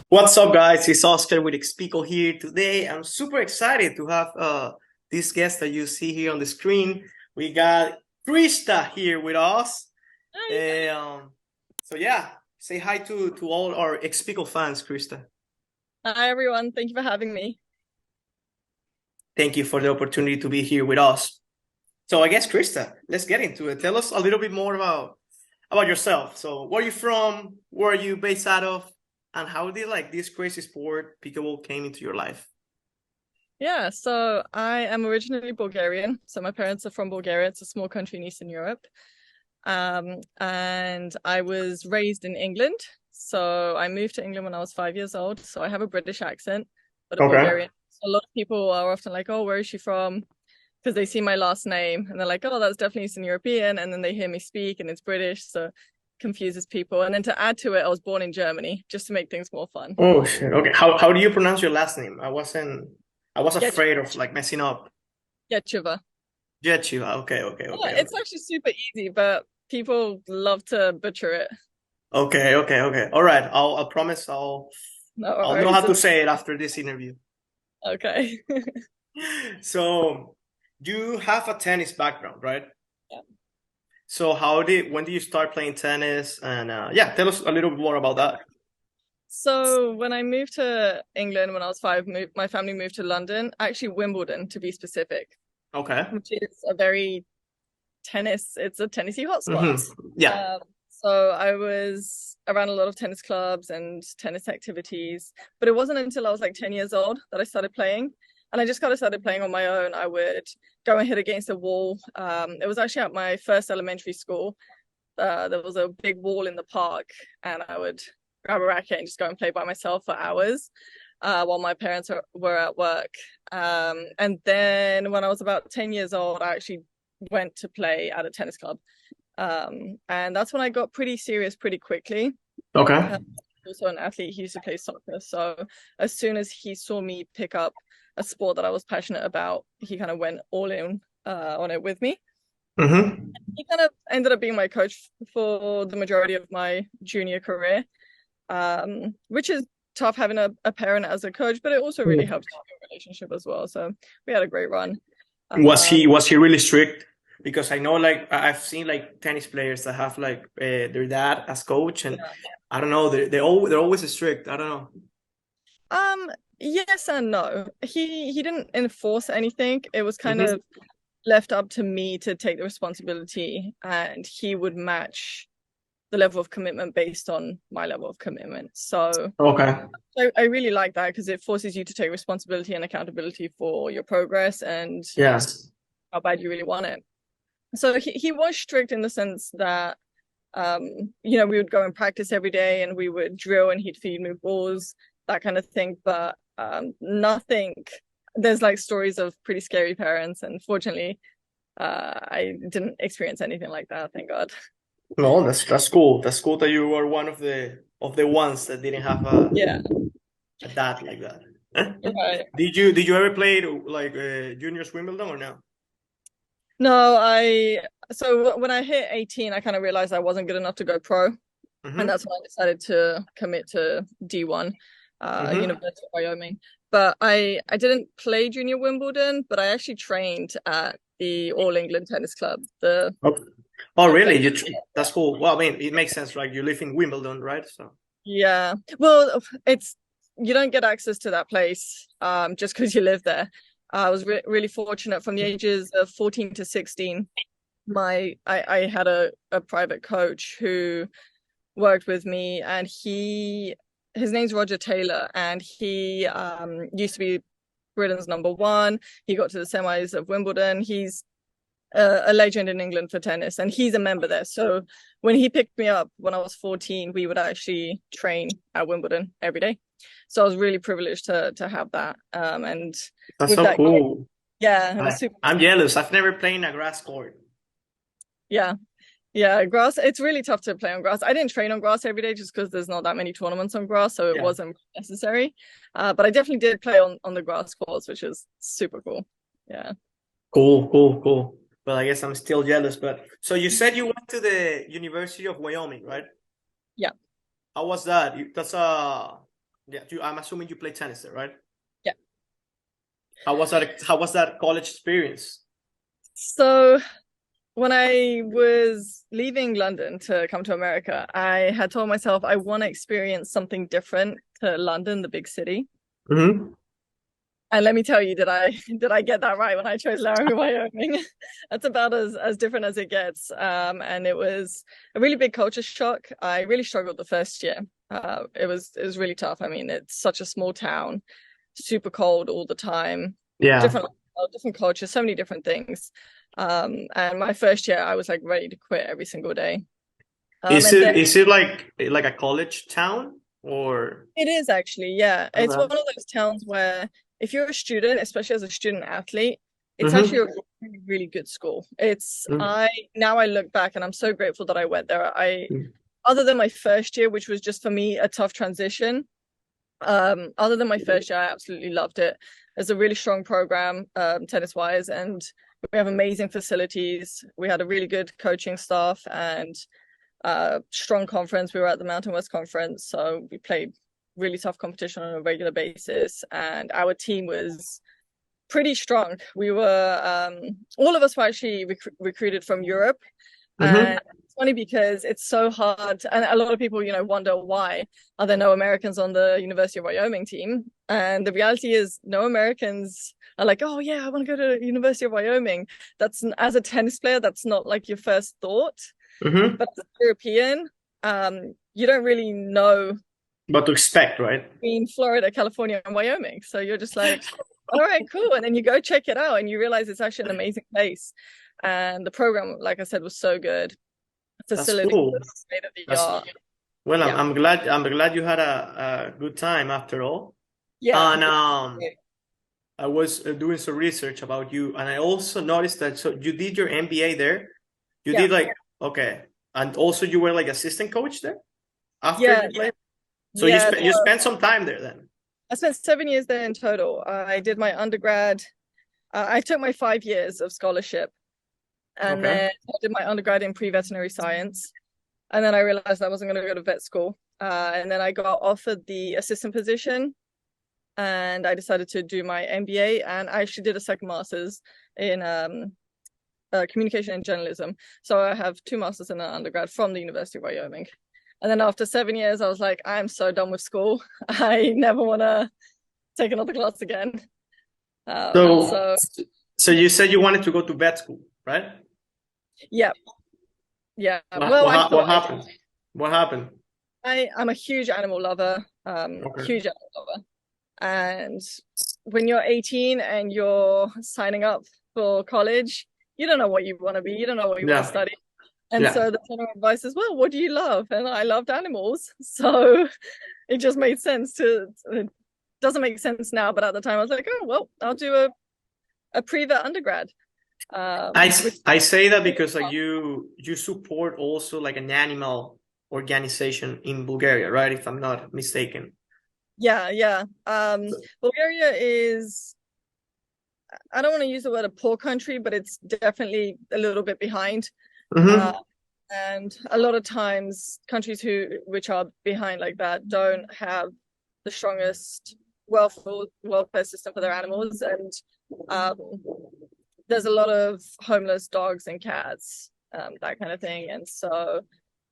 What's up, guys? It's Oscar with XPickle here today. I'm super excited to have this guest that you see here on the screen. We got Christa here with us. Hi. So yeah, say hi to all our XPickle fans, Christa. Hi, everyone. Thank you for having me. Thank you for the opportunity to be here with us. So I guess Christa, let's get into it. Tell us a little bit more about yourself. So where are you from? Where are you based out of? And how did like this crazy sport pickleball came into your life? Yeah, so I am originally Bulgarian. So my parents are from Bulgaria. It's a small country in Eastern Europe. And I was raised in England. So I moved to England when I was 5 years old. So I have a British accent, but a Okay. Bulgarian. So a lot of people are often like, "Oh, where is she from?" Because they see my last name and they're like, "Oh, that's definitely Eastern European." And then they hear me speak and it's British. So confuses people. And then to add to it, I was born in Germany just to make things more fun. Oh shit. Okay. How do you pronounce your last name? I was Get afraid of like messing up. Gecheva. Gecheva. Yeah, Okay. it's actually super easy, but people love to butcher it. Okay. All right. I promise No I'll know how worries. to say it after this interview. Okay. So you have a tennis background, right? Yeah. So when did you start playing tennis? And yeah, tell us a little bit more about that. So when I moved to England when I was five, my family moved to London, actually Wimbledon to be specific, Okay. which is a very it's a Tennessee hotspot. Hmm. Yeah. Um, so I was around a lot of tennis clubs and tennis activities, but it wasn't until I was like 10 years old that I started playing. And I just kind of started playing on my own. I would go and hit against a wall. It was actually at my first elementary school. There was a big wall in the park, and I would grab a racket and just go and play by myself for hours while my parents were at work. And then when I was about 10 years old, I actually went to play at a tennis club. And that's when I got pretty serious pretty quickly. Okay. Uh, Also an athlete, he used to play soccer. So as soon as he saw me pick up a sport that I was passionate about, he kind of went all in on it with me. Hmm. He kind of ended up being my coach for the majority of my junior career, which is tough having a parent as a coach, but it also really helps your relationship as well. So we had a great run. Um, Was he really strict? Because I know like I've seen like tennis players that have like their dad as coach, and yeah. I don't know they're always strict. I don't know. Um, yes and no. He didn't enforce anything. It was kind Hmm. of left up to me to take the responsibility, and he would match the level of commitment based on my level of commitment. Okay. So I really like that because it forces you to take responsibility and accountability for your progress and Yeah. how bad you really want it. So he was strict in the sense that we would go and practice every day and we would drill and he'd feed me balls, that kind of thing. But nothing. There's like stories of pretty scary parents, and fortunately, I didn't experience anything like that. Thank God. No, that's cool. That's cool that you are one of the ones that didn't have Yeah, a dad like that. Huh? right. Did you ever play like juniors Wimbledon or no? No, so when I hit 18, I kind of realized I wasn't good enough to go pro, and Hmm. that's when I decided to commit to D1, Hmm. University of Wyoming. But I didn't play junior Wimbledon, but I actually trained at the All England Tennis Club, Oh, oh the really? place. That's cool. Well, I mean, it makes sense, right? You live in Wimbledon, right? So. Yeah. Well, it's you don't get access to that place just because you live there. I was really fortunate from the ages of 14 to 16. I had a private coach who worked with me, and his name's Roger Taylor, and he used to be Britain's number one. He got to the semis of Wimbledon. He's a legend in England for tennis, and he's a member there. So when he picked me up when I was 14, we would actually train at Wimbledon every day. So I was really privileged to have that. And That's with so that, cool. yeah, it was super. I'm jealous. I've never played in a grass court. Yeah, yeah, grass. It's really tough to play on grass. I didn't train on grass every day just because there's not that many tournaments on grass, so it Yeah. wasn't necessary. But I definitely did play on the grass courts, which is super cool. Yeah. Cool. Well, I guess I'm still jealous. But so you said you went to the University of Wyoming, right? Yeah. How was that? That's Yeah, I'm assuming you play tennis there, right? Yeah. How was that college experience? So when I was leaving London to come to America, I had told myself I want to experience something different to London, the big city. Mm-hmm. And let me tell you, did I get that right when I chose Laramie, Wyoming? That's about as different as it gets. And it was a really big culture shock. I really struggled the first year. It was really tough. I mean, it's such a small town, super cold all the time, Yeah. different cultures, so many different things. And my first year, I was like ready to quit every single day. And then Is it like a college town or? it is actually, yeah. It's one Okay. of those towns where if you're a student, especially as a student athlete, it's actually a Mm-hmm. really, really good school. Now I look back and I'm so grateful that I went there. Other than my first year, which was just for me a tough transition, other than my first year, I absolutely loved it. It's a really strong program, tennis wise, and we have amazing facilities. We had a really good coaching staff and strong conference. We were at the Mountain West Conference, so we played really tough competition on a regular basis, and our team was pretty strong. We were all of us were actually recruited from Europe, Mm-hmm. and it's funny because it's so hard, and a lot of people, wonder why are there no Americans on the University of Wyoming team, and the reality is no Americans are like, oh yeah, I want to go to University of Wyoming. That's, as a tennis player, that's not like your first thought. Mm-hmm. But as a European, you don't really know What to expect, right? between Florida, California, and Wyoming. So you're just like, all right, cool. And then you go check it out and you realize it's actually an amazing place. And the program, like I said, was so good. That's Facility cool. was state of the That's art. well. Yeah. I'm glad you had a good time after all. Yeah. And I was doing some research about you, and I also noticed that so you did your MBA there. You Yeah. did okay, and also you were like assistant coach there after Yeah. you played. So Yeah. you spent some time there then. I spent 7 years there in total. I did my undergrad. I took my 5 years of scholarship, and Okay. then I did my undergrad in pre-veterinary science. And then I realized I wasn't going to go to vet school. And then I got offered the assistant position, and I decided to do my MBA. And I actually did a second master's in communication and journalism. So I have 2 masters in an undergrad from the University of Wyoming. And then after 7 years, I was like, I'm so done with school. I never want to take another class again. So you said you wanted to go to vet school, right? Yeah. Yeah. Well, What happened? What happened? I'm a huge animal lover, Okay. huge animal lover. And when you're 18 and you're signing up for college, you don't know what you want to be. You don't know what you want to study. And so the general advice is, well, what do you love? And I loved animals. So it just made sense it doesn't make sense now, but at the time I was like, oh, well, I'll do a pre-vet undergrad. I say that because you support also like an animal organization in Bulgaria, right? If I'm not mistaken. Yeah. Bulgaria is, I don't want to use the word a poor country, but it's definitely a little bit behind. Mm-hmm. And a lot of times countries which are behind like that don't have the strongest welfare system for their animals. And there's a lot of homeless dogs and cats, that kind of thing. And so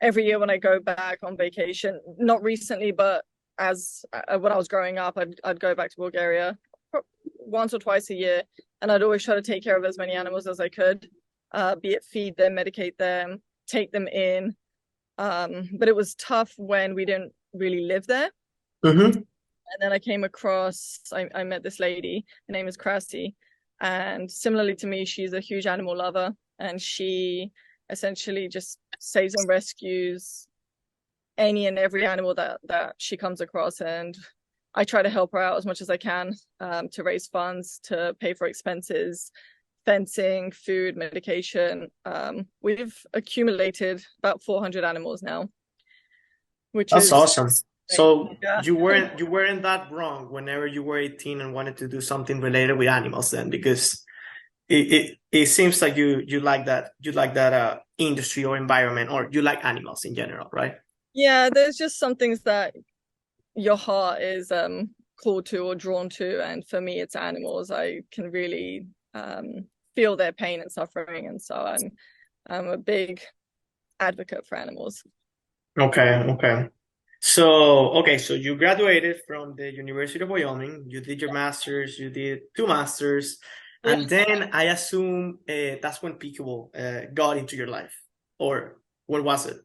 every year when I go back on vacation, not recently, but as when I was growing up, I'd go back to Bulgaria once or twice a year, and I'd always try to take care of as many animals as I could, be it feed them, medicate them, take them in. But it was tough when we didn't really live there. Mm-hmm. And then I came across, I met this lady, her name is Krasi, and similarly to me, she's a huge animal lover, and she essentially just saves and rescues any and every animal that she comes across. And I try to help her out as much as I can, to raise funds, to pay for expenses, fencing, food, medication. We've accumulated about 400 animals now, which That's is awesome. So yeah. you weren't that wrong whenever you were 18 and wanted to do something related with animals then, because it seems like you like that industry or environment, or you like animals in general, right? Yeah, there's just some things that your heart is called to or drawn to, and for me it's animals. I can really feel their pain and suffering, and so I'm a big advocate for animals. Okay. So you graduated from the University of Wyoming. You did your master's. You did two masters, Yeah. and then I assume that's when Pickleball got into your life, or what was it?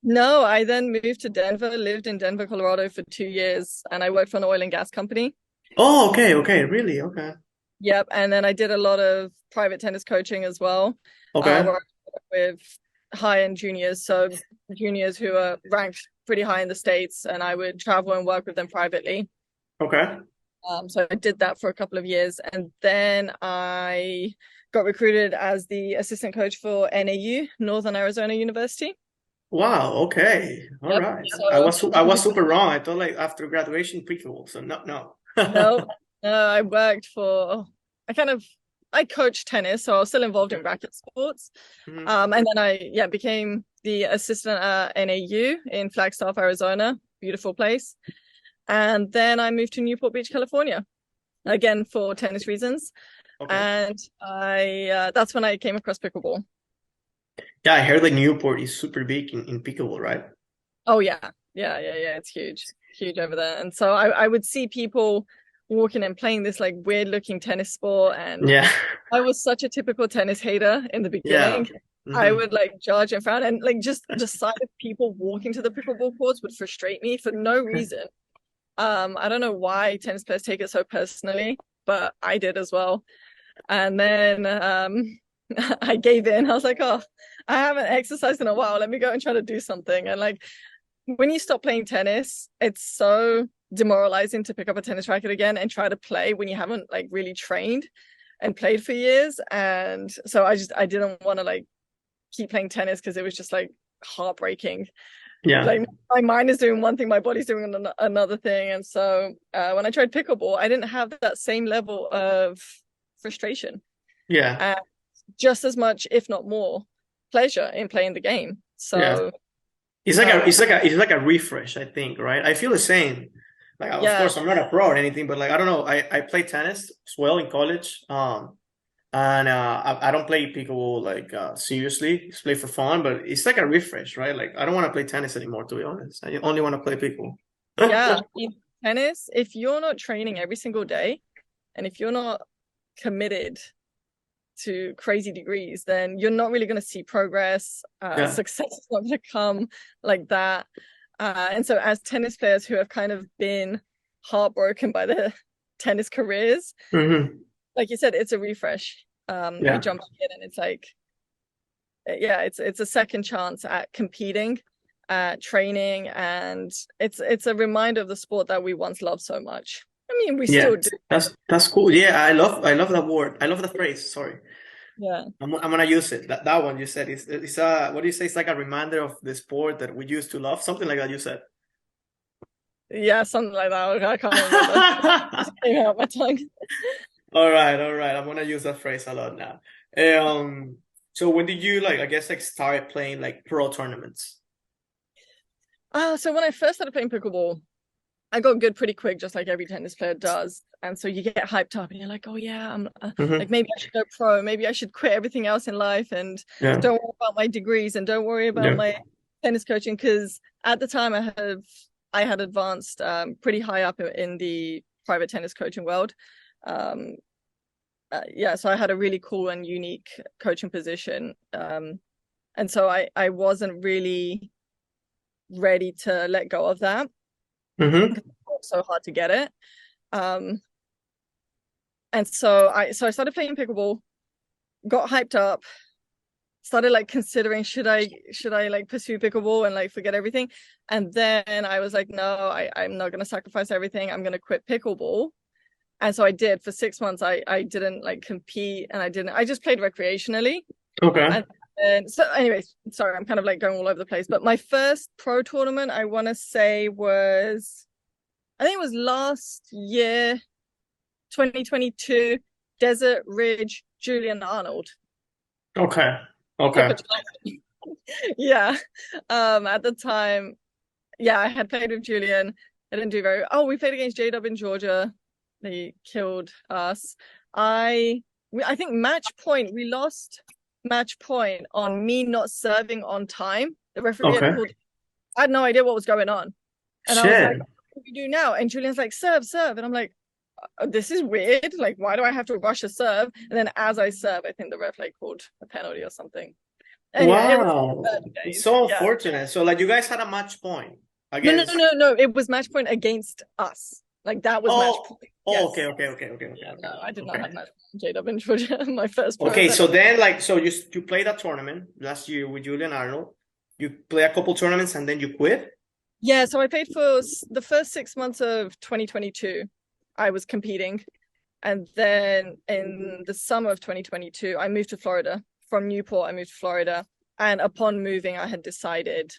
No, I then moved to Denver, lived in Denver, Colorado for 2 years, and I worked for an oil and gas company. Oh, okay, really, okay, Yep, and then I did a lot of private tennis coaching as well, okay, where I worked with high-end juniors, so juniors who are ranked pretty high in the States, and I would travel and work with them privately. okay. So I did that for a couple of years, and then I got recruited as the assistant coach for NAU, Northern Arizona University. Wow, okay, all Yep. right. So I was super wrong. I thought like after graduation Pickleball. So no. no, no, I worked for I coached tennis, so I was still involved in racket sports. Mhm. And then I became the assistant at NAU in Flagstaff, Arizona. Beautiful place. And then I moved to Newport Beach, California, again for tennis reasons. Okay. And I that's when I came across pickleball. Yeah, I heard like Newport is super big in Pickleball, right? Oh yeah. It's huge over there. And so I would see people walking and playing this like weird looking tennis sport, and Yeah, I was such a typical tennis hater in the yeah. beginning. I Hmm. would like judge and frown, and like just the sight of people walking to the pickleball courts would frustrate me for no reason. I don't know why tennis players take it so personally, but I did as well. And then I gave in. I was like, oh, I haven't exercised in a while. Let me go and try to do something. And like when you stop playing tennis, it's so demoralizing to pick up a tennis racket again and try to play when you haven't like really trained and played for years. And so I didn't want to like keep playing tennis because it was just like heartbreaking. Yeah, Like my mind is doing one thing, my body's doing another thing. And so when I tried pickleball, I didn't have that same level of frustration, yeah, and just as much, if not more, pleasure in playing the game. yeah. So It's uh, like a refresh, I think, right? I feel the same. Like, of yeah, course, I'm not a pro or anything, but like, I don't know. I played tennis as well in college. And I don't play pickleball like seriously. Just play for fun, but it's like a refresh, right? Like, I don't want to play tennis anymore, to be honest. I only want to play yeah. pickleball. In tennis, if you're not training every single day, and if you're not committed to crazy degrees, then you're not really going to see progress. Yeah. Success is not going to come like that. And so, as tennis players who have kind of been heartbroken by their tennis careers, Hmm. like you said, it's a refresh. You Yeah. jump in, and it's like, yeah, it's a second chance at competing, training, and it's a reminder of the sport that we once loved so much. I mean, we Yeah. still do. That's cool. Yeah, I love that word. I love the phrase. Sorry. Yeah. I'm gonna use it. That one you said is it's what do you say? It's like a reminder of the sport that we used to love. Something like that you said. Yeah, something like that. I can't remember. Just came out my tongue. All right. I'm gonna use that phrase a lot now. So when did you like I guess like start playing like pro tournaments? So when I first started playing pickleball, I got good pretty quick, just like every tennis player does. And so you get hyped up, and you're like, oh yeah, I'm like Hmm. maybe I should go pro. Maybe I should quit everything else in life and Yeah. don't worry about my degrees and don't worry about Yeah. my tennis coaching. Because at the time I had advanced pretty high up in the private tennis coaching world. Um, yeah, so I had a really cool and unique coaching position. And so I wasn't really ready to let go of that Hmm. because it was so hard to get it. Um, and so I started playing pickleball, got hyped up, started like considering should I like pursue pickleball and like forget everything. And then I was like, no, I'm not gonna sacrifice everything. I'm gonna quit pickleball. And so I did for 6 months. I didn't like compete, and I just played recreationally. Okay. And so anyways, sorry, I'm kind of like going all over the place. But my first pro tournament, I want to say was, I think it was last year, 2022, Desert Ridge, Julian Arnold. Okay. Super Okay. challenging. Yeah. At the time, yeah, I had played with Julian. I didn't do very. Oh, we played against J-Dub in Georgia. They killed us. I think match point. We lost match point on me not serving on time. The referee had Okay. called. I had no idea what was going on, and I was like, Shit. "What do we do now?" And Julian's like, "Serve, serve," and I'm like, "This is weird. Like, why do I have to rush a serve?" And then as I serve, I think the ref like called a penalty or something. Anyway, it was Wow. 30 It's days. so Yeah. unfortunate. So like you guys had a match point No, no, against. no, no. It was match point against us. Like that was match Oh, point. oh, Yes. okay, okay, okay, okay, okay, Yeah, okay. no, I did not Okay. have match point J-Dub in Georgia. My first pro Okay, event. so then like so you played a tournament last year with Julian Arnold. You play a couple tournaments and then you quit? Yeah, so I played for the first 6 months of 2022. I was competing. And then in the summer of 2022, I moved to Florida. From Newport, I moved to Florida. And upon moving, I had decided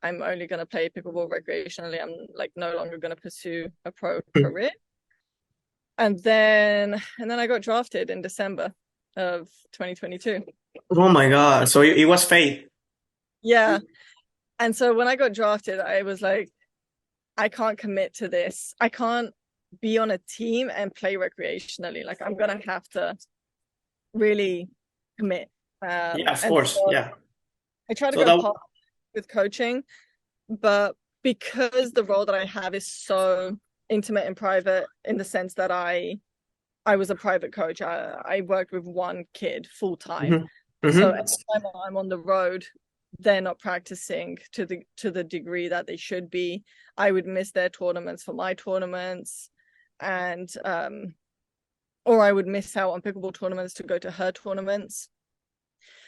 I'm only going to play pickleball recreationally. I'm like no longer going to pursue a pro career. And then I got drafted in December of 2022. Oh my God. So it was fate. Yeah. And so when I got drafted, I was like, I can't commit to this. I can't be on a team and play recreationally. Like I'm gonna have to really commit. Yeah, of And course. so Yeah. I try to So go that part with coaching, but because the role that I have is so intimate and private in the sense that I was a private coach. I worked with one kid full time. Mhm. So Mhm. anytime I'm on the road, they're not practicing to the degree that they should be. I would miss their tournaments for my tournaments, and or I would miss out on pickleball tournaments to go to her tournaments.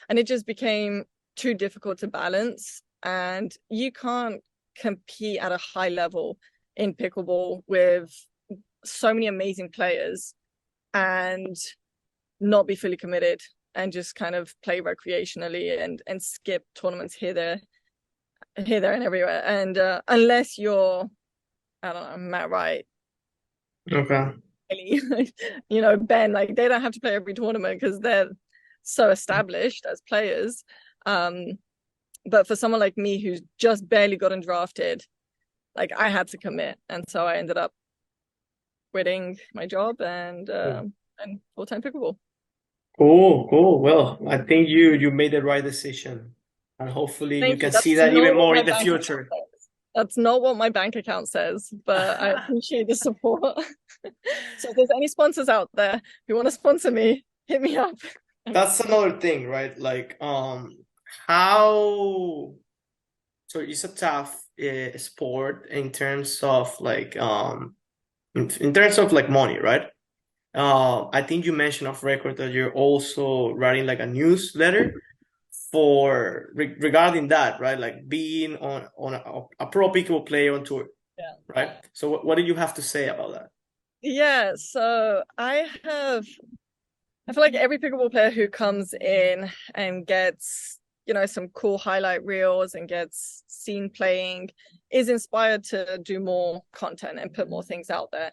And it just became too difficult to balance. And you can't compete at a high level in pickleball with so many amazing players and not be fully committed and just kind of play recreationally and skip tournaments here, there, and everywhere. And unless you're, I don't know, Matt Wright, Okay. Ben, like they don't have to play every tournament because they're so established as players. But for someone like me who's just barely gotten drafted, like I had to commit, and so I ended up quitting my job and full-time pickleball. Cool, cool. Well, I think you made the right decision, and hopefully you Thank you. can see That's that even not what more my in the bank account future. says. That's not what my bank account says, but I appreciate the support. So if there's any sponsors out there who want to sponsor me, hit me up. That's another thing, right? Like, how so it's a tough sport in terms of like in terms of like money, right? I think you mentioned off record that you're also writing like a newsletter for regarding that, right? Like being on a pro pickleball player on tour, Yeah. right? So what do you have to say about that? Yeah, so I feel like every pickleball player who comes in and gets, some cool highlight reels and gets seen playing is inspired to do more content and put more things out there.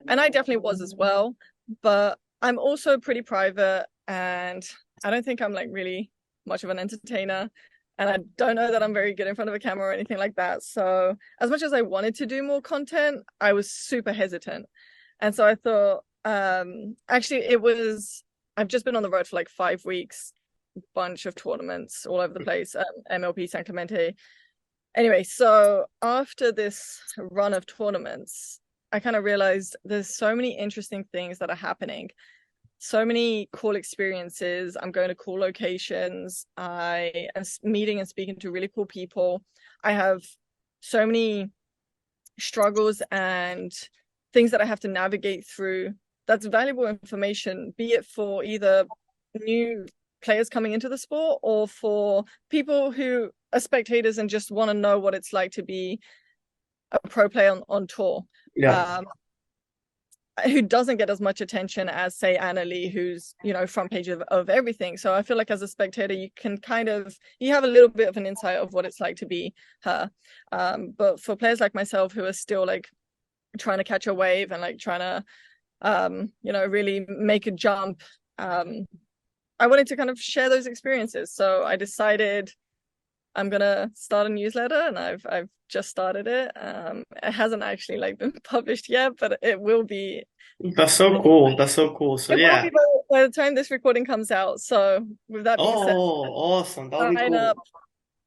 And I definitely was as well, but I'm also pretty private and I don't think I'm like really much of an entertainer. And I don't know that I'm very good in front of a camera or anything like that. So as much as I wanted to do more content, I was super hesitant. And so I thought, actually I've just been on the road for like 5 weeks, bunch of tournaments all over the place, MLP San Clemente. Anyway, so after this run of tournaments, I kind of realized there's so many interesting things that are happening, so many cool experiences. I'm going to cool locations. I am meeting and speaking to really cool people. I have so many struggles and things that I have to navigate through. That's valuable information, be it for either new players coming into the sport or for people who are spectators and just want to know what it's like to be a pro player on tour. Yeah. Who doesn't get as much attention as, say, Anna Lee, who's, front page of everything. So I feel like as a spectator, you can you have a little bit of an insight of what it's like to be her. But for players like myself who are still like trying to catch a wave and like trying to, really make a jump, I wanted to kind of share those experiences. So I decided I'm gonna start a newsletter, and I've just started it. It hasn't actually like been published yet, but it will be. That's so cool. That's so cool. So It will yeah. be by the time this recording comes out. So with that being said, Oh, awesome. That'll be sign cool. up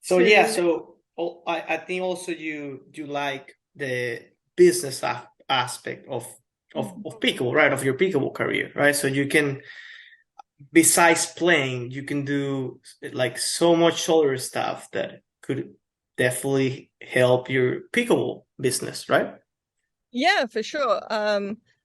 So yeah, to. so I think also you like the business aspect of Pickleball, right? Of your Pickleball career, right? So you can, besides playing, you can do like so much other stuff that could definitely help your Pickleball business, right? Yeah, for sure.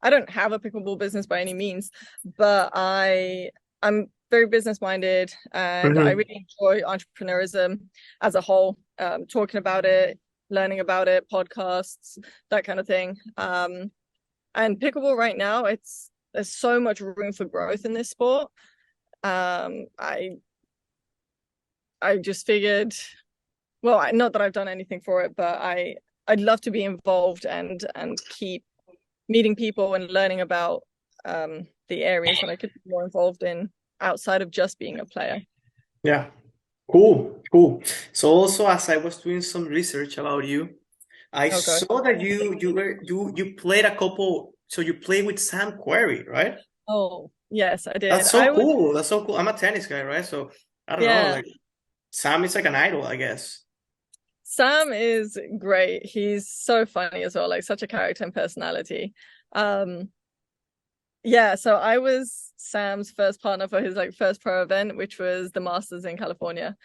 I don't have a pickleball business by any means, but I'm very business minded, and I Mm-hmm. really enjoy entrepreneurism as a whole. Talking about it, learning about it, podcasts, that kind of thing. And pickleball right now, there's so much room for growth in this sport. Um, I I just figured, well, not that I've done anything for it, but I'd love to be involved and keep meeting people and learning about the areas that I could be more involved in outside of just being a player. Yeah. Cool, cool. So also, as I was doing some research about you, I Okay. saw that you played a couple. So you played with Sam Querrey, right? Oh, yes, I did. That's so cool. That's so cool. I'm a tennis guy, right? So I don't know, Yeah, like Sam is like an idol, I guess. Sam is great. He's so funny as well, like such a character and personality. Um, yeah, so I was Sam's first partner for his like first pro event, which was the Masters in California.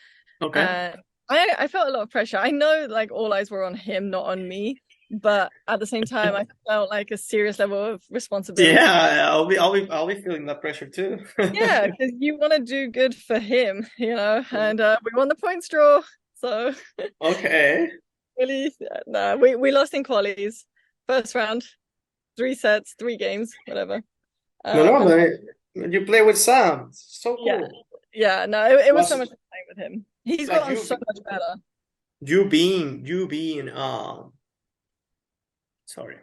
Okay. And I felt a lot of pressure. I know like all eyes were on him, not on me, but at the same time, I felt like a serious level of responsibility. Yeah, I'll be feeling that pressure too. Yeah, because you want to do good for him, and we won the points draw. So Okay. really, no, we lost in qualies, first round, 3 sets, 3 games, whatever. No, no, And but you play with Sam. So yeah, cool. yeah, no, it was so Was much fun playing with him. He's like gotten so much better. you being sorry.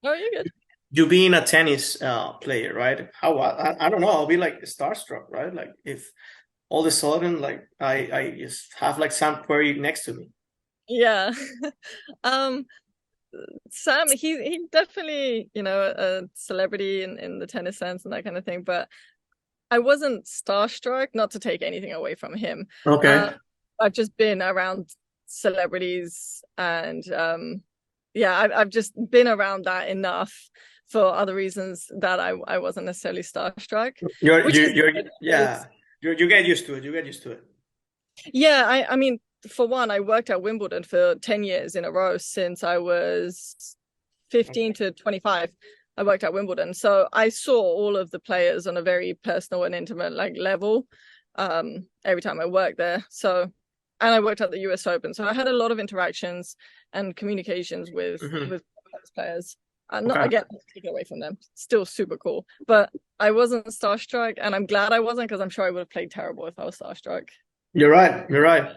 Oh, you're good. You being a tennis player, right? How I don't know, I'll be like starstruck, right? Like if all of a sudden like I just have like Sam Querrey next to me. Yeah. Um, Sam, he's definitely, a celebrity in the tennis sense and that kind of thing, but I wasn't starstruck, not to take anything away from him. Okay. I've just been around celebrities, and yeah, I've just been around that enough for other reasons that I wasn't necessarily starstruck, You're which you is you're good. yeah. You get used to it. You get used to it. Yeah, I mean, for one, I worked at Wimbledon for 10 years in a row since I was 15 Okay. to 25. I worked at Wimbledon. So I saw all of the players on a very personal and intimate like level every time I worked there. So, and I worked at the US Open. So I had a lot of interactions and communications with Hmm. players. Not Okay. again, taking away from them. Still super cool. But I wasn't starstruck, and I'm glad I wasn't, because I'm sure I would have played terrible if I was starstruck. You're right. You're right.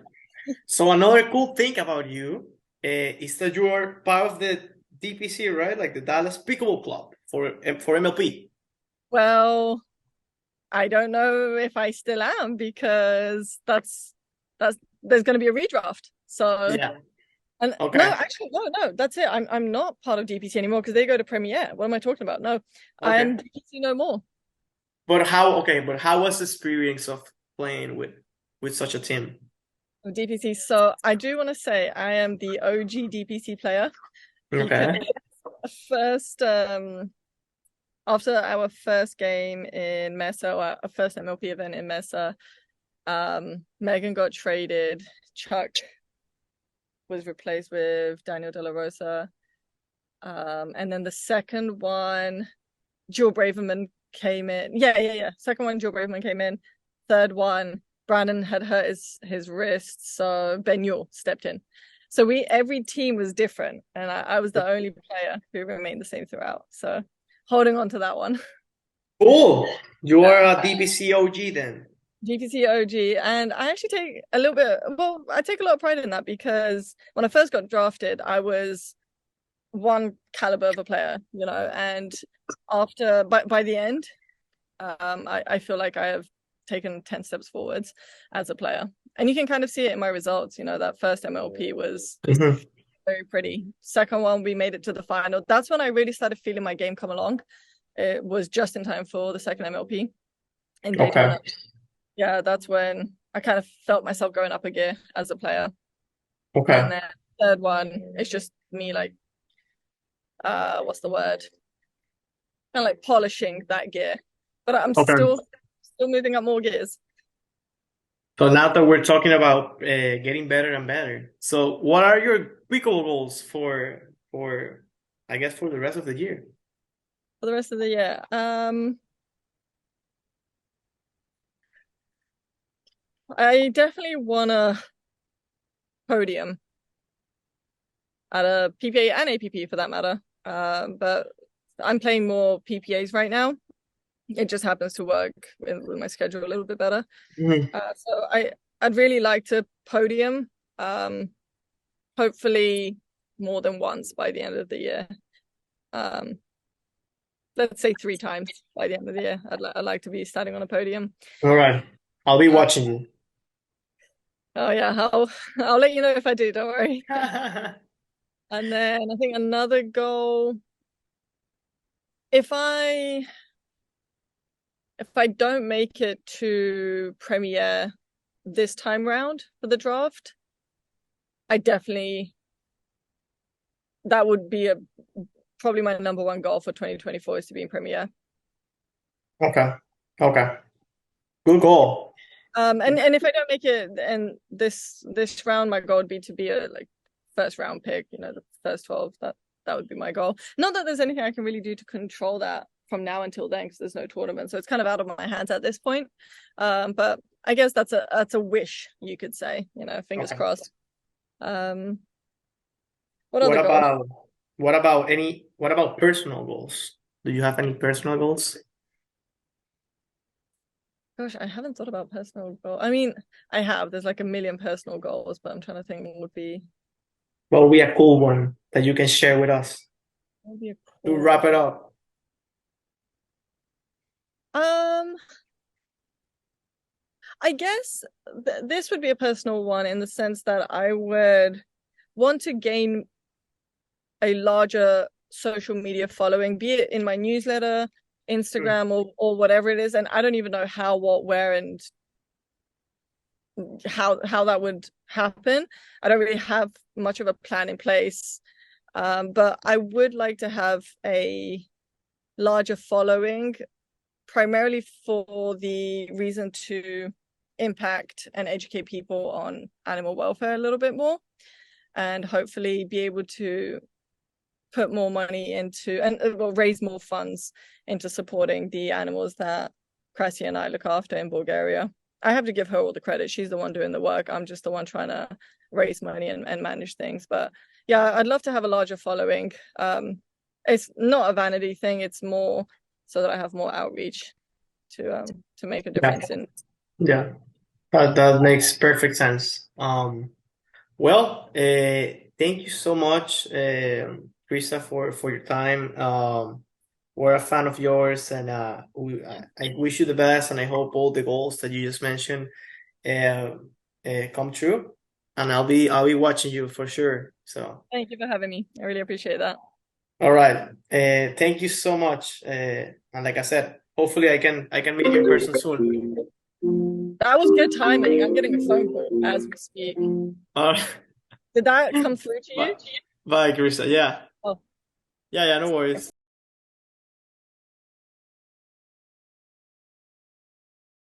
So another cool thing about you is that you are part of the DPC, right? Like the Dallas Pickleball Club for MLP. Well, I don't know if I still am, because that's there's going to be a redraft. So, Yeah. and no, Okay. actually, no, that's it. I'm not part of DPC anymore because they go to Premier. What am I talking about? No, I'm Okay. DPC no more. But how was the experience of playing with such a team? DPC. So I do want to say I am the OG DPC player, because Okay. first after our first game in Mesa, or our first MLP event in Mesa, Megan got traded. Chuck was replaced with Daniel De La Rosa. And then the second one, Jill Braverman came in. Yeah. Second one, Jill Braverman came in. Third one, Brandon had hurt his wrist, so Ben Yule stepped in. So every team was different, and I was the only player who remained the same throughout. So holding on to that one. Cool. You are Yeah. a DPC OG then. GPC OG, and I actually take a little bit, well, I take a lot of pride in that, because when I first got drafted, I was one caliber of a player, and by the end, I feel like I have taken 10 steps forwards as a player. And you can kind of see it in my results. That first MLP was Mhm. very pretty. Second one, we made it to the final. That's when I really started feeling my game come along. It was just in time for the second MLP in Okay. Daytona. Yeah, that's when I kind of felt myself going up a gear as a player. And Okay. then third one, it's just me like what's the word? Kind of like polishing that gear. But I'm Okay. still moving up more gears. So now that we're talking about getting better and better, so what are your pickle goals for I guess for the rest of the year? For the rest of the year. I definitely want a podium at a PPA and APP for that matter. But I'm playing more PPAs right now. It just happens to work with my schedule a little bit better. Mhm. So I'd really like to podium, hopefully more than once by the end of the year. Um, let's say 3 times by the end of the year. I'd like to be standing on a podium. All right. I'll be Uh, watching you. oh yeah, I'll let you know if I do. Don't worry. Okay. And then I think another goal, if I don't make it to Premiere this time round for the draft, I definitely that would be probably my number one goal for 2024 is to be in Premiere. Okay. Good goal. And if I don't make it in this round, my goal would be to be a like first round pick, the first 12. That would be my goal. Not that there's anything I can really do to control that from now until then, because there's no tournament. So it's kind of out of my hands at this point. But I guess that's a wish, you could say, fingers Okay. crossed. What What other goals? about what about personal goals? Do you have any personal goals? Gosh, I haven't thought about personal goals. I mean, I have. There's like a million personal goals, but I'm trying to think what What would be a cool one that you can share with us would be a to cool wrap one. it up? Um, I guess this would be a personal one in the sense that I would want to gain a larger social media following, be it in my newsletter, Hmm. Instagram, or whatever it is. And I don't even know how, what, where, and how that would happen. I don't really have much of a plan in place. But I would like to have a larger following, primarily for the reason to impact and educate people on animal welfare a little bit more, and hopefully be able to put more money into and raise more funds into supporting the animals that Krasi and I look after in Bulgaria. I have to give her all the credit. She's the one doing the work. I'm just the one trying to raise money and manage things. But yeah, I'd love to have a larger following. It's not a vanity thing. It's more so that I have more outreach to make a Yeah, difference in. yeah, that makes perfect sense. Well, thank you so much, Krista, for your time. We're a fan of yours, and I wish you the best, and I hope all the goals that you just mentioned uh, come true. And I'll be watching you for sure. So, Thank you for having me. I really appreciate that. all right, thank you so much. And like I said, hopefully I can meet you in person soon. That was good timing. I'm getting a phone call as we speak. All right. Did that come through to you? Bye, bye, Krista. Yeah, Oh. yeah, no worries.